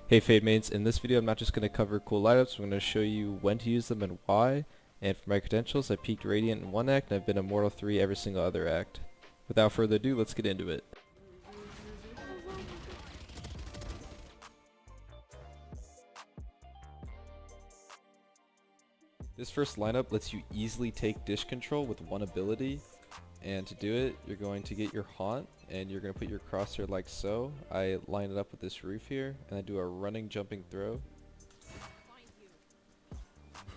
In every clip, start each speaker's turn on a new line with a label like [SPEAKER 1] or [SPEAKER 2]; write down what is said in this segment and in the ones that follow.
[SPEAKER 1] Hey Fade mates, in this video I'm not just going to cover cool lineups, I'm going to show you when to use them and why. And for my credentials, I peaked Radiant in one act and I've been Immortal 3 every single other act. Without further ado, let's get into it. This first lineup lets you easily take dish control with one ability, and to do it you're going to get your haunt and you're going to put your crosshair like so. I line it up with this roof here and I do a running jumping throw,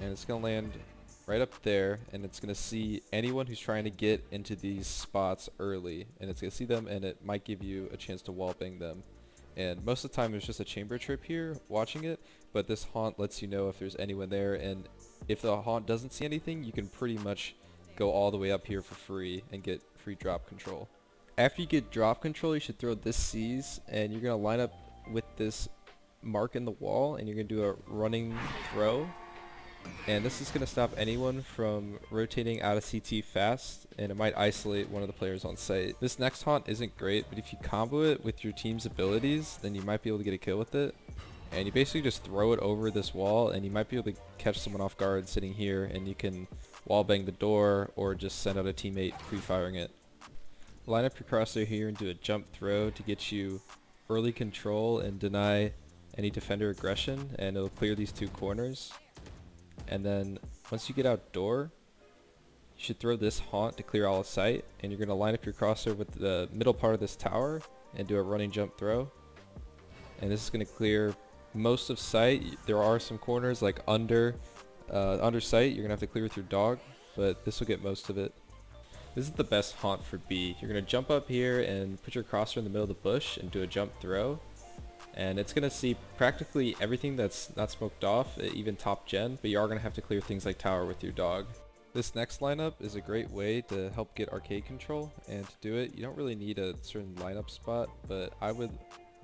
[SPEAKER 1] and it's going to land right up there, and it's going to see anyone who's trying to get into these spots early, and it's going to see them and it might give you a chance to wallbang them. And most of the time there's just a chamber trip here watching it, but this haunt lets you know if there's anyone there, and if the haunt doesn't see anything you can pretty much go all the way up here for free and get free drop control. After you get drop control you should throw this seize, and you're going to line up with this mark in the wall and you're going to do a running throw. And this is going to stop anyone from rotating out of CT fast, and it might isolate one of the players on site. This next haunt isn't great, but if you combo it with your team's abilities, then you might be able to get a kill with it. And you basically just throw it over this wall, and you might be able to catch someone off guard sitting here, and you can wallbang the door or just send out a teammate pre-firing it. Line up your crosshair here and do a jump throw to get you early control and deny any defender aggression, and it'll clear these two corners. And then once you get outdoor, you should throw this haunt to clear all of sight, and you're going to line up your crosshair with the middle part of this tower and do a running jump throw. And this is going to clear most of sight. There are some corners like under sight you're going to have to clear with your dog, but this will get most of it. This is the best haunt for B. You're going to jump up here and put your crosshair in the middle of the bush and do a jump throw. And it's going to see practically everything that's not smoked off, even top gen, but you are going to have to clear things like tower with your dog. This next lineup is a great way to help get arcade control, and to do it you don't really need a certain lineup spot, but I would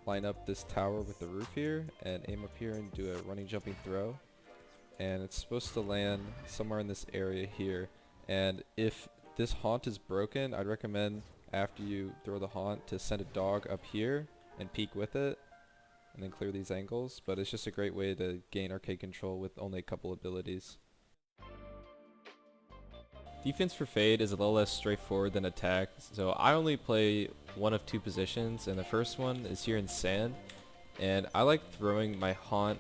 [SPEAKER 1] line up this tower with the roof here and aim up here and do a running jumping throw, and it's supposed to land somewhere in this area here. And if this haunt is broken, I'd recommend after you throw the haunt to send a dog up here and peek with it and then clear these angles, but it's just a great way to gain arcade control with only a couple abilities. Defense for Fade is a little less straightforward than attack, so I only play one of two positions, and the first one is here in sand, and I like throwing my haunt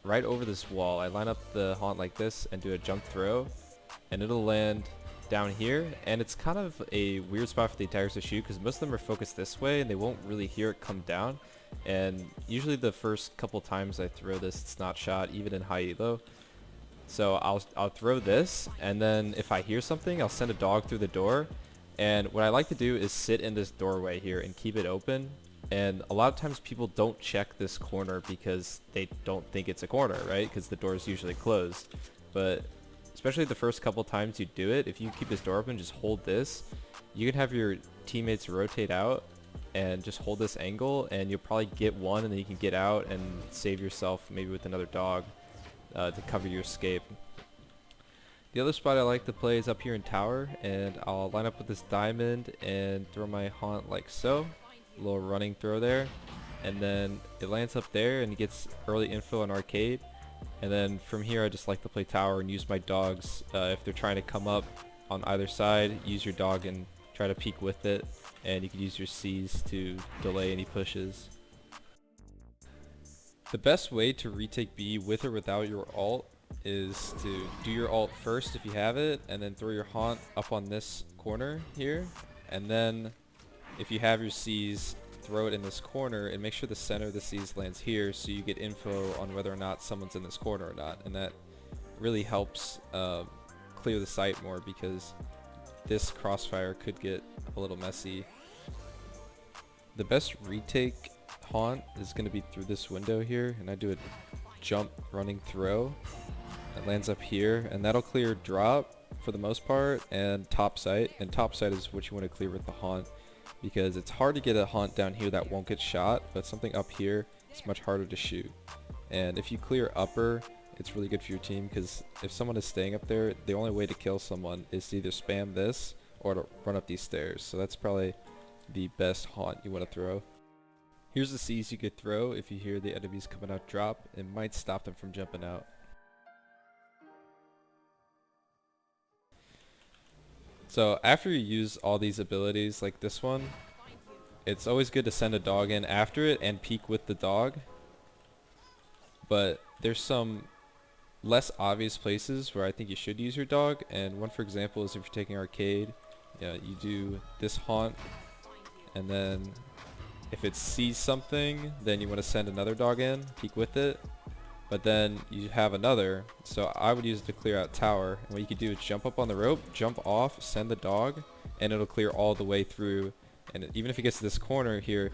[SPEAKER 1] right over this wall. I line up the haunt like this and do a jump throw, and it'll land down here, and it's kind of a weird spot for the attackers to shoot because most of them are focused this way and they won't really hear it come down, and usually the first couple times I throw this it's not shot even in high elo. So I'll throw this, and then if I hear something I'll send a dog through the door, and what I like to do is sit in this doorway here and keep it open. And a lot of times people don't check this corner because they don't think it's a corner, right? Because the door is usually closed. But especially the first couple times you do it, if you keep this door open, just hold this, you can have your teammates rotate out and just hold this angle, and you'll probably get one, and then you can get out and save yourself maybe with another dog to cover your escape. The other spot I like to play is up here in tower, and I'll line up with this diamond and throw my haunt like so, a little running throw there, and then it lands up there and it gets early info on arcade. And then from here I just like to play tower and use my dogs. If they're trying to come up on either side, use your dog and try to peek with it, and you can use your C's to delay any pushes. The best way to retake B with or without your ult is to do your ult first if you have it, and then throw your haunt up on this corner here, and then if you have your C's, throw it in this corner and make sure the center of the C's lands here so you get info on whether or not someone's in this corner or not, and that really helps clear the site more because this crossfire could get a little messy. The best retake haunt is going to be through this window here, and I do a jump running throw. It lands up here, and that'll clear drop for the most part and top site, and top site is what you want to clear with the haunt because it's hard to get a haunt down here that won't get shot, but something up here is much harder to shoot. And if you clear upper, it's really good for your team because if someone is staying up there, the only way to kill someone is to either spam this or to run up these stairs. So that's probably the best haunt you want to throw. Here's the C's you could throw if you hear the enemies coming out drop. It might stop them from jumping out. So after you use all these abilities like this one, it's always good to send a dog in after it and peek with the dog. But there's some less obvious places where I think you should use your dog, and one for example is if you're taking arcade, you do this haunt, and then if it sees something, then you want to send another dog in, peek with it, but then you have another, so I would use it to clear out tower, and what you could do is jump up on the rope, jump off, send the dog, and it'll clear all the way through, and even if it gets to this corner here,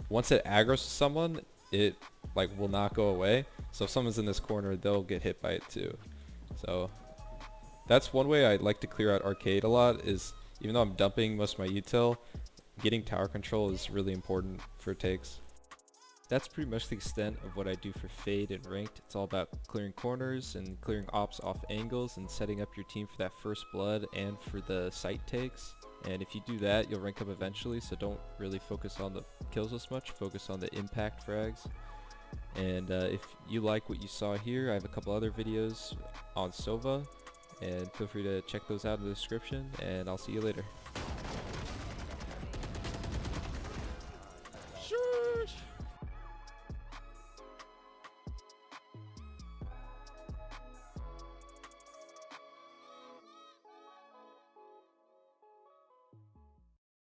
[SPEAKER 1] once it aggroes someone, it like will not go away. So if someone's in this corner, they'll get hit by it too. So that's one way I like to clear out arcade a lot, is even though I'm dumping most of my util, getting tower control is really important for takes. That's pretty much the extent of what I do for Fade and Ranked. It's all about clearing corners and clearing ops off angles and setting up your team for that first blood and for the site takes. And if you do that, you'll rank up eventually, so don't really focus on the kills as much, focus on the impact frags. And if you like what you saw here, I have a couple other videos on Sova, and feel free to check those out in the description, and I'll see you later.